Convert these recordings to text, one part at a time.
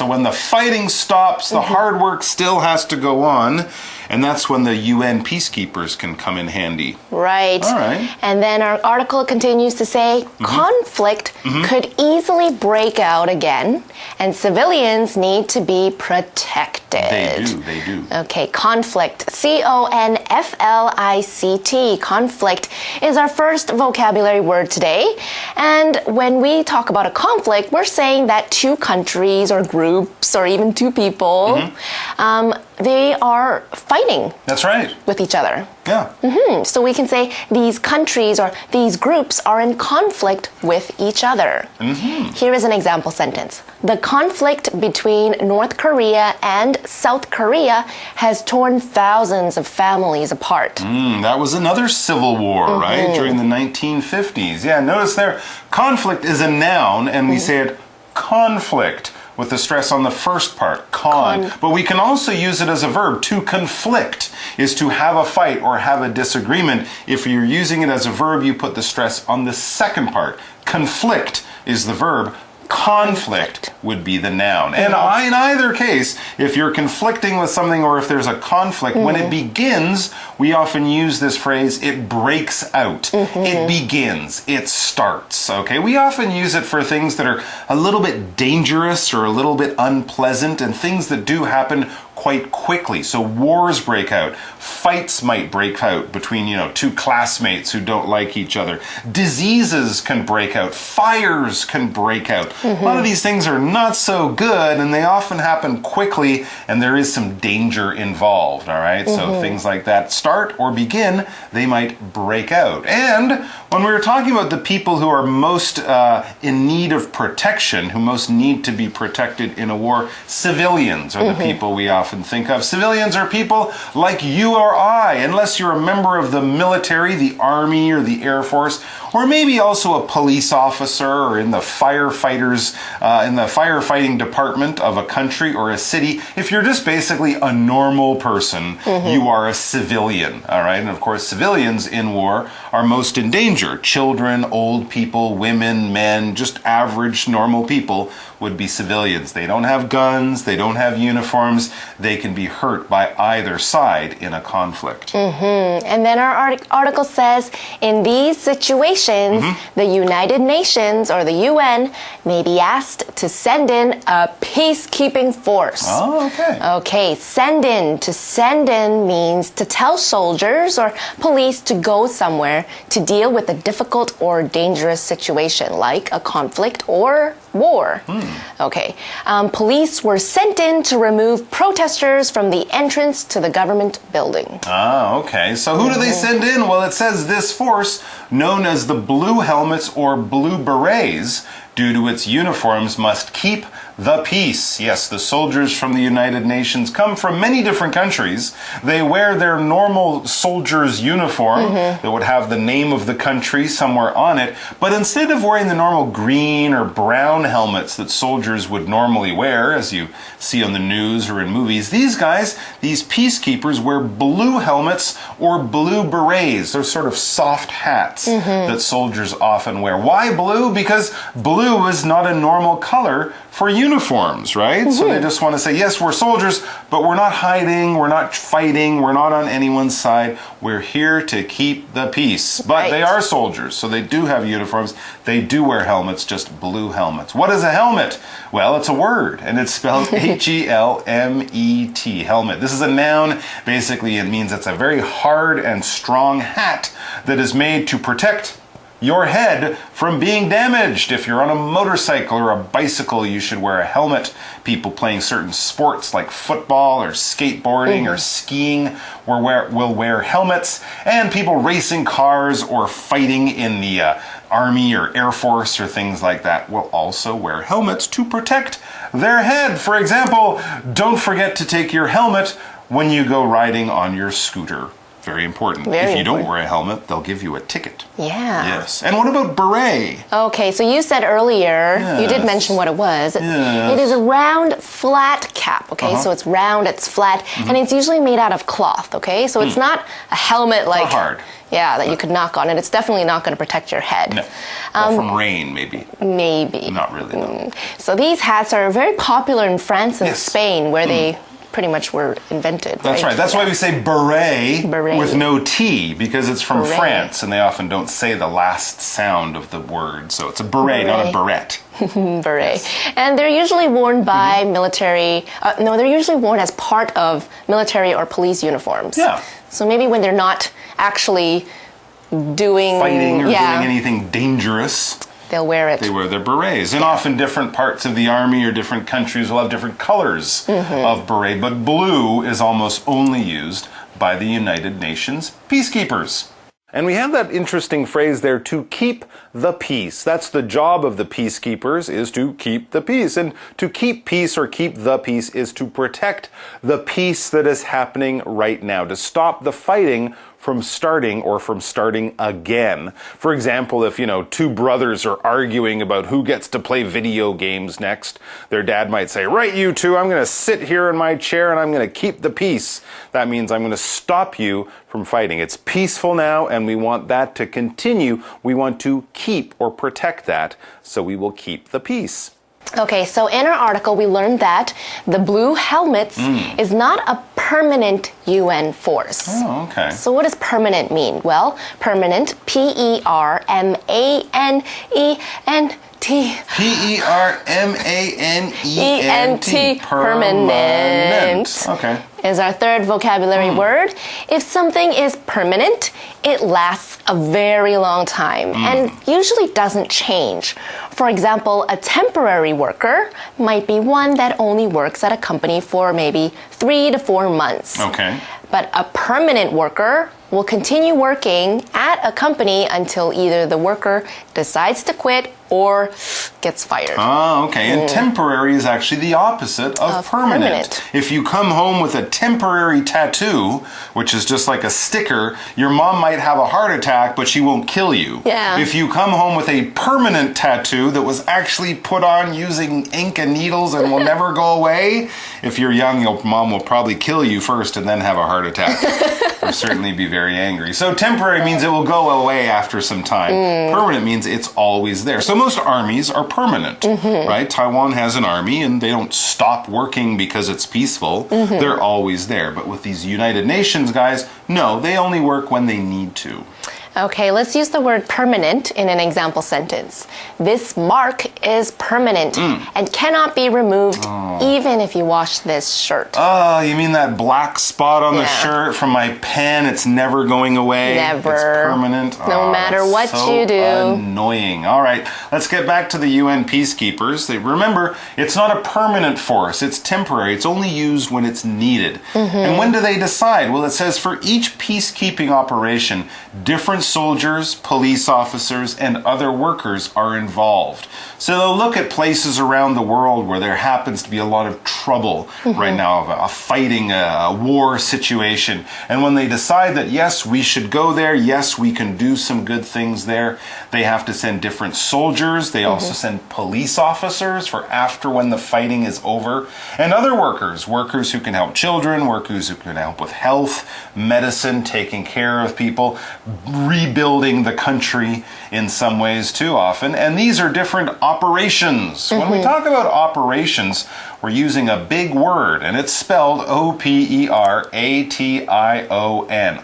So when the fighting stops, the hard work still has to go on. And that's when the UN peacekeepers can come in handy. Right. All right. And then our article continues to say, conflict could easily break out again, and civilians need to be protected. They do. Okay, conflict. C-O-N-F-L-I-C-T. Conflict is our first vocabulary word today. And when we talk about a conflict, we're saying that two countries or groups or even two people, they are fighting. That's right. With each other. Yeah. So we can say these countries or these groups are in conflict with each other. Here is an example sentence. The conflict between North Korea and South Korea has torn thousands of families apart. That was another civil war, right? During the 1950s. Yeah, notice there, conflict is a noun, and we say it conflict, with the stress on the first part, con. But we can also use it as a verb. To conflict is to have a fight or have a disagreement. If you're using it as a verb, you put the stress on the second part. Conflict is the verb. Conflict would be the noun. And in either case, if you're conflicting with something or if there's a conflict, when it begins, we often use this phrase, it breaks out. It begins. It starts. Okay? We often use it for things that are a little bit dangerous or a little bit unpleasant and things that do happen quite quickly. So wars break out. Fights might break out between, two classmates who don't like each other. Diseases can break out. Fires can break out. A lot of these things are not so good and they often happen quickly and there is some danger involved, all right? So things like that start or begin, they might break out. And when we were talking about the people who are most in need of protection, who most need to be protected in a war, civilians are the people we often think of. Civilians are people like you or I, unless you're a member of the military, the army, or the Air Force, or maybe also a police officer or in the firefighters, in the firefighting department of a country or a city. If you're just basically a normal person, you are a civilian, all right? And of course, civilians in war are most in danger. Children, old people, women, men, just average normal people would be civilians. They don't have guns, they don't have uniforms, they can be hurt by either side in a conflict. And then our article says, in these situations, the United Nations or the UN may be asked to send in a peacekeeping force. Oh, okay. Okay, send in. To send in means to tell soldiers or police to go somewhere to deal with a difficult or dangerous situation, like a conflict or war. Okay. Police were sent in to remove protesters from the entrance to the government building. Ah, okay. So who do they send in? Well, it says this force, known as the Blue Helmets or Blue Berets, due to its uniforms, must keep the peace. Yes, the soldiers from the United Nations come from many different countries. They wear their normal soldier's uniform that would have the name of the country somewhere on it, but instead of wearing the normal green or brown helmets that soldiers would normally wear, as you see on the news or in movies, these guys, these peacekeepers, wear blue helmets or blue berets. They're sort of soft hats that soldiers often wear. Why blue? Because blue is not a normal color for uniforms, right? So they just want to say, yes, we're soldiers, but we're not hiding, we're not fighting, we're not on anyone's side. We're here to keep the peace. But they are soldiers, so they do have uniforms. They do wear helmets, just blue helmets. What is a helmet? Well, it's a word, and it's spelled H-E-L-M-E-T, helmet. This is a noun. Basically, it means it's a very hard and strong hat that is made to protect your head from being damaged. If you're on a motorcycle or a bicycle, you should wear a helmet. People playing certain sports like football or skateboarding or skiing will wear helmets. And people racing cars or fighting in the Army or Air Force or things like that will also wear helmets to protect their head. For example, don't forget to take your helmet when you go riding on your scooter. Very important. Very if you don't important. wear a helmet, they'll give you a ticket. Yeah. Yes. And what about beret? Okay, so you said earlier, you did mention what it was. Yes. It is a round, flat cap, okay? So it's round, it's flat, and it's usually made out of cloth, okay? So it's not a helmet like... Not hard. Yeah, that you could knock on, and it's definitely not going to protect your head. No. Well, from rain, maybe. Maybe. Not really, no. So these hats are very popular in France and Yes. Spain, where they pretty much were invented. That's right. That's why we say beret, Beret. with no T, because it's from Beret. France, and they often don't say the last sound of the word. So it's a beret, not a beret. Beret. And they're usually worn by military... no, they're usually worn as part of military or police uniforms. Yeah. So maybe when they're not actually doing... Fighting or doing anything dangerous, they'll wear it. they wear their berets. And often different parts of the army or different countries will have different colors of beret, but blue is almost only used by the United Nations peacekeepers. And we have that interesting phrase there, to keep the peace. That's the job of the peacekeepers, is to keep the peace. And to keep peace or keep the peace is to protect the peace that is happening right now, to stop the fighting from starting or from starting again. For example, if, two brothers are arguing about who gets to play video games next, their dad might say, right, you two, I'm going to sit here in my chair and I'm going to keep the peace. That means I'm going to stop you from fighting. It's peaceful now and we want that to continue. We want to keep or protect that, so we will keep the peace. Okay, so in our article, we learned that the blue helmets is not a permanent UN force. Oh, okay. So what does permanent mean? Well, permanent, P-E-R-M-A-N-E-N-T. P-E-R-M-A-N-E-N-T. Permanent. Okay. Is our third vocabulary word. If something is permanent, it lasts a very long time and usually doesn't change. For example, a temporary worker might be one that only works at a company for maybe 3 to 4 months. Okay. But a permanent worker will continue working at a company until either the worker decides to quit or gets fired. Oh, okay. And temporary is actually the opposite of permanent. If you come home with a temporary tattoo, which is just like a sticker, your mom might have a heart attack, but she won't kill you. Yeah. If you come home with a permanent tattoo that was actually put on using ink and needles and will never go away, if you're young, your mom will probably kill you first and then have a heart attack. Or certainly be very angry. So temporary means it will go away after some time. Permanent means it's always there. So most armies are permanent, right? Taiwan has an army and they don't stop working because it's peaceful. They're always there. But with these United Nations guys, no, they only work when they need to. Okay, let's use the word permanent in an example sentence. This mark is permanent and cannot be removed even if you wash this shirt. Oh, you mean that black spot on the shirt from my pen? It's never going away? Never. It's permanent? No matter what you do. Annoying. All right, let's get back to the UN peacekeepers. Remember, it's not a permanent force. It's temporary. It's only used when it's needed. And when do they decide? Well, it says for each peacekeeping operation, different soldiers, police officers, and other workers are involved. So they'll look at places around the world where there happens to be a lot of trouble right now, a fighting, a war situation. And when they decide that, yes, we should go there, yes, we can do some good things there, they have to send different soldiers. They also send police officers for after when the fighting is over, and other workers who can help children, workers who can help with health, medicine, taking care of people, rebuilding the country in some ways too often. And these are different operations. When we talk about operations, we're using a big word, and it's spelled O-P-E-R-A-T-I-O-N.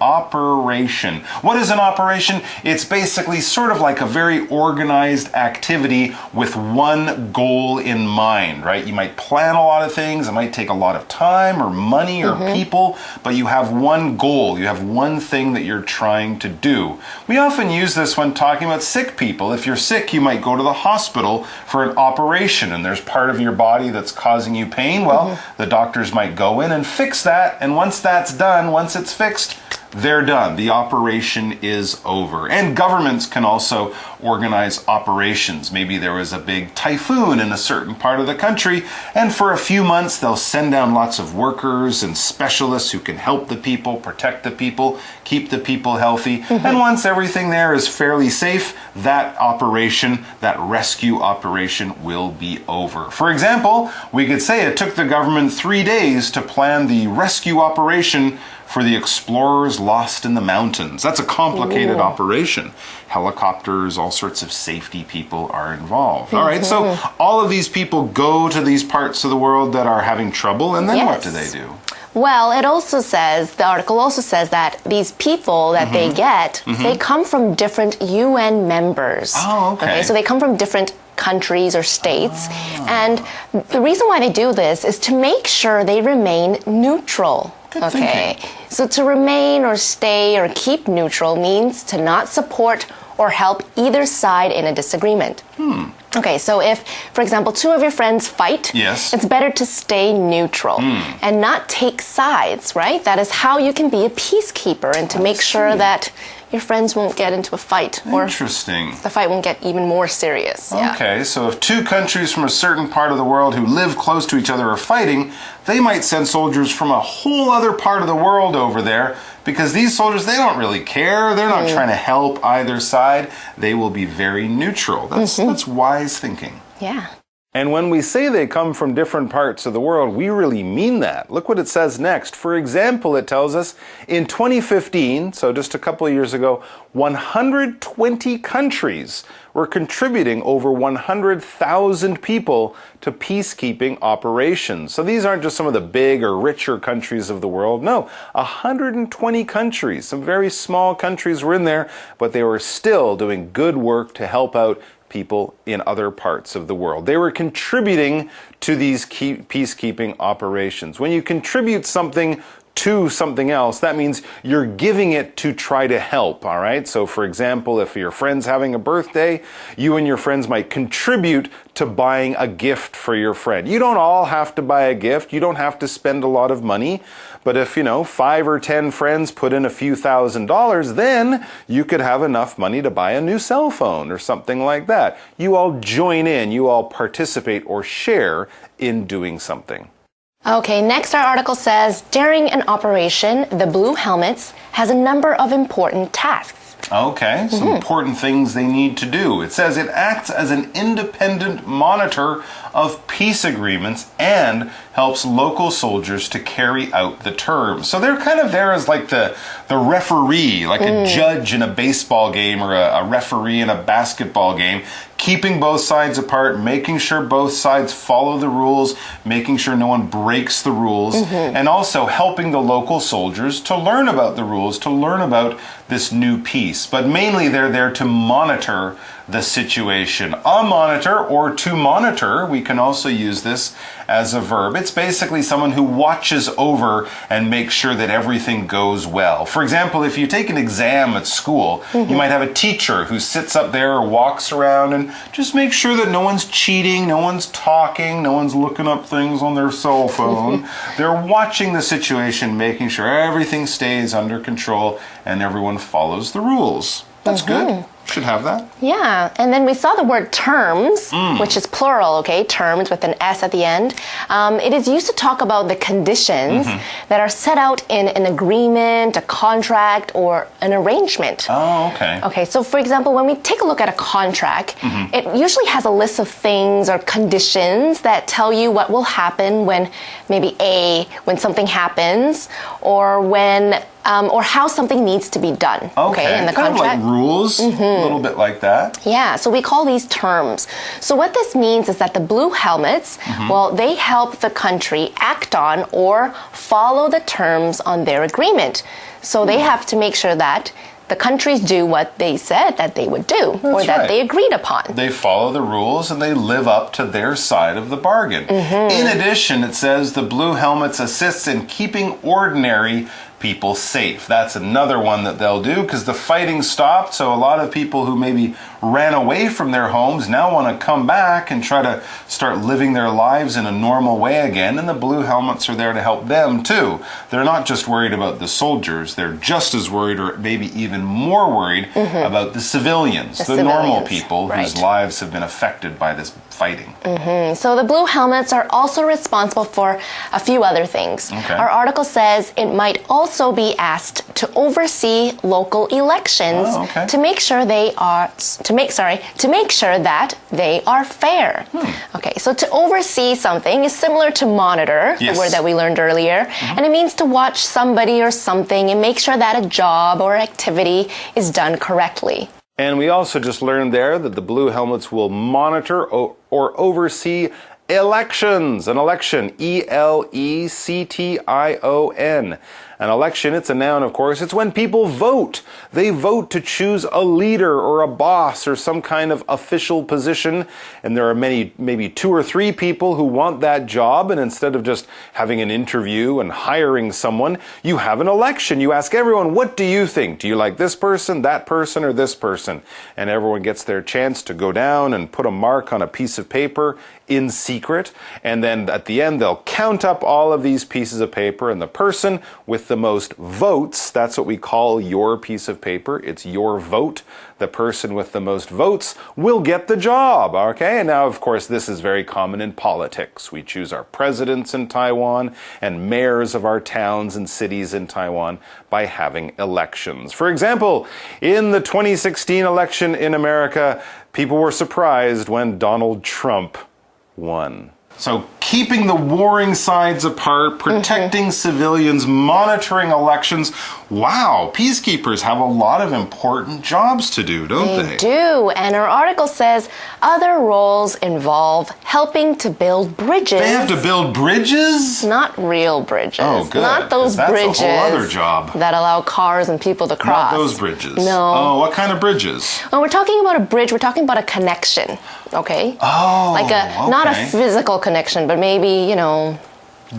Operation. What is an operation? It's basically sort of like a very organized activity with one goal in mind, right? You might plan a lot of things. It might take a lot of time or money or people, but you have one goal. You have one thing that you're trying to do. We often use this when talking about sick people. If you're sick, you might go to the hospital for an operation, and there's part of your body that's causing you pain. Well, the doctors might go in and fix that, and once that's done, once it's fixed, they're done. The operation is over. And governments can also organize operations. Maybe there was a big typhoon in a certain part of the country, and for a few months they'll send down lots of workers and specialists who can help the people, protect the people, keep the people healthy. And once everything there is fairly safe, that operation, that rescue operation will be over. For example, we could say it took the government 3 days to plan the rescue operation for the explorers lost in the mountains. That's a complicated operation. Helicopters, all sorts of safety people are involved. All right, so all of these people go to these parts of the world that are having trouble, and then what do they do? Well, it also says, the article also says that these people that they get, they come from different UN members. Oh, okay. So they come from different countries or states. And the reason why they do this is to make sure they remain neutral. Good thinking. So to remain or stay or keep neutral means to not support or help either side in a disagreement. Okay, so if, for example, two of your friends fight, it's better to stay neutral and not take sides, right? That is how you can be a peacekeeper and to make sure that your friends won't get into a fight. Interesting. Or the fight won't get even more serious. Okay, so if two countries from a certain part of the world who live close to each other are fighting, they might send soldiers from a whole other part of the world over there, because these soldiers, they don't really care. They're not trying to help either side. They will be very neutral. That's wise thinking. Yeah. And when we say they come from different parts of the world, we really mean that. Look what it says next. For example, it tells us in 2015, so just a couple of years ago, 120 countries were contributing over 100,000 people to peacekeeping operations. So these aren't just some of the big or richer countries of the world. No, 120 countries. Some very small countries were in there, but they were still doing good work to help out people in other parts of the world. They were contributing to these peacekeeping operations. When you contribute something to something else, that means you're giving it to try to help, all right? So for example, if your friend's having a birthday, you and your friends might contribute to buying a gift for your friend. You don't all have to buy a gift. You don't have to spend a lot of money. But if, 5 or 10 friends put in a few $1,000s, then you could have enough money to buy a new cell phone or something like that. You all join in, you all participate or share in doing something. Okay, next our article says, during an operation, the Blue Helmets has a number of important tasks. Okay, some important things they need to do. It says it acts as an independent monitor of peace agreements and helps local soldiers to carry out the terms. So they're kind of there as like the referee, like a judge in a baseball game or a referee in a basketball game, keeping both sides apart, making sure both sides follow the rules, making sure no one breaks the rules, and also helping the local soldiers to learn about the rules, to learn about this new peace. But mainly they're there to monitor the situation. A monitor, or to monitor, we can also use this as a verb. It's basically someone who watches over and makes sure that everything goes well. For example, if you take an exam at school, you might have a teacher who sits up there or walks around and just makes sure that no one's cheating, no one's talking, no one's looking up things on their cell phone. They're watching the situation, making sure everything stays under control and everyone follows the rules. That's good. Should have that. Yeah, and then we saw the word terms, which is plural, okay, terms with an S at the end. It is used to talk about the conditions that are set out in an agreement, a contract, or an arrangement. Oh, okay. Okay, so for example, when we take a look at a contract, it usually has a list of things or conditions that tell you what will happen when maybe when something happens, or when or how something needs to be done. Okay, in the kind contract. Of like rules, a little bit like that. Yeah, so we call these terms. So what this means is that the Blue Helmets, well, they help the country act on or follow the terms on their agreement. So they have to make sure that the countries do what they said that they would do, or that they agreed upon. They follow the rules and they live up to their side of the bargain. In addition, it says the Blue Helmets assists in keeping ordinary people safe. That's another one that they'll do because the fighting stopped, so a lot of people who maybe ran away from their homes now want to come back and try to start living their lives in a normal way again, and the blue helmets are there to help them too. They're not just worried about the soldiers, they're just as worried, or maybe even more worried, about the civilians, the normal people whose lives have been affected by this fighting. So the blue helmets are also responsible for a few other things. Our article says it might also be asked to oversee local elections to make sure they are to make sure that they are fair. Okay, so to oversee something is similar to monitor, the word that we learned earlier, and it means to watch somebody or something and make sure that a job or activity is done correctly. And we also just learned there that the blue helmets will monitor or oversee elections. An election, E-L-E-C-T-I-O-N. An election, it's a noun, of course. It's when people vote. They vote to choose a leader or a boss or some kind of official position. And there are maybe 2 or 3 people who want that job. And instead of just having an interview and hiring someone, you have an election. You ask everyone, what do you think? Do you like this person, that person, or this person? And everyone gets their chance to go down and put a mark on a piece of paper in secret. And then at the end, they'll count up all of these pieces of paper, and the person with the most votes, that's what we call your piece of paper. It's your vote. The person with the most votes will get the job, okay? And now, of course, this is very common in politics. We choose our presidents in Taiwan and mayors of our towns and cities in Taiwan by having elections. For example, in the 2016 election in America, people were surprised when Donald Trump won. So keeping the warring sides apart, protecting civilians, monitoring elections. Wow, peacekeepers have a lot of important jobs to do, don't they? They do, and our article says other roles involve helping to build bridges. They have to build bridges? Not real bridges. Oh, good. Not those bridges a whole other job. that allow cars and people to cross. Not those bridges. No. Oh, what kind of bridges? When we're talking about a bridge, we're talking about a connection, okay? Oh, like not a physical connection, but maybe,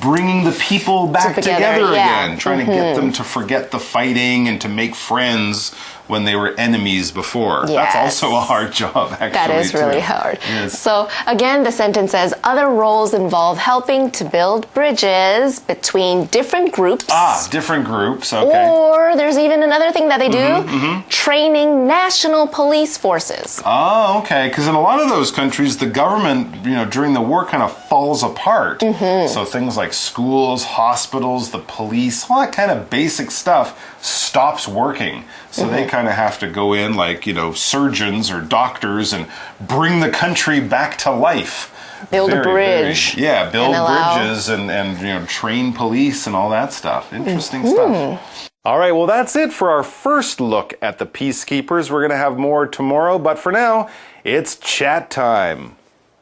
bringing the people back together again, trying to get them to forget the fighting and to make friends when they were enemies before. Yes. That's also a hard job, actually. That is really hard. Yes. So again, the sentence says, other roles involve helping to build bridges between different groups. Different groups, okay. Or there's even another thing that they do, training national police forces. Oh, okay, because in a lot of those countries, the government, during the war kind of falls apart. So things like schools, hospitals, the police, all that kind of basic stuff stops working. So they kind of have to go in like, surgeons or doctors and bring the country back to life. Build a bridge. Build bridges and train police and all that stuff. Interesting stuff. All right, well, that's it for our first look at the peacekeepers. We're going to have more tomorrow, but for now, it's chat time.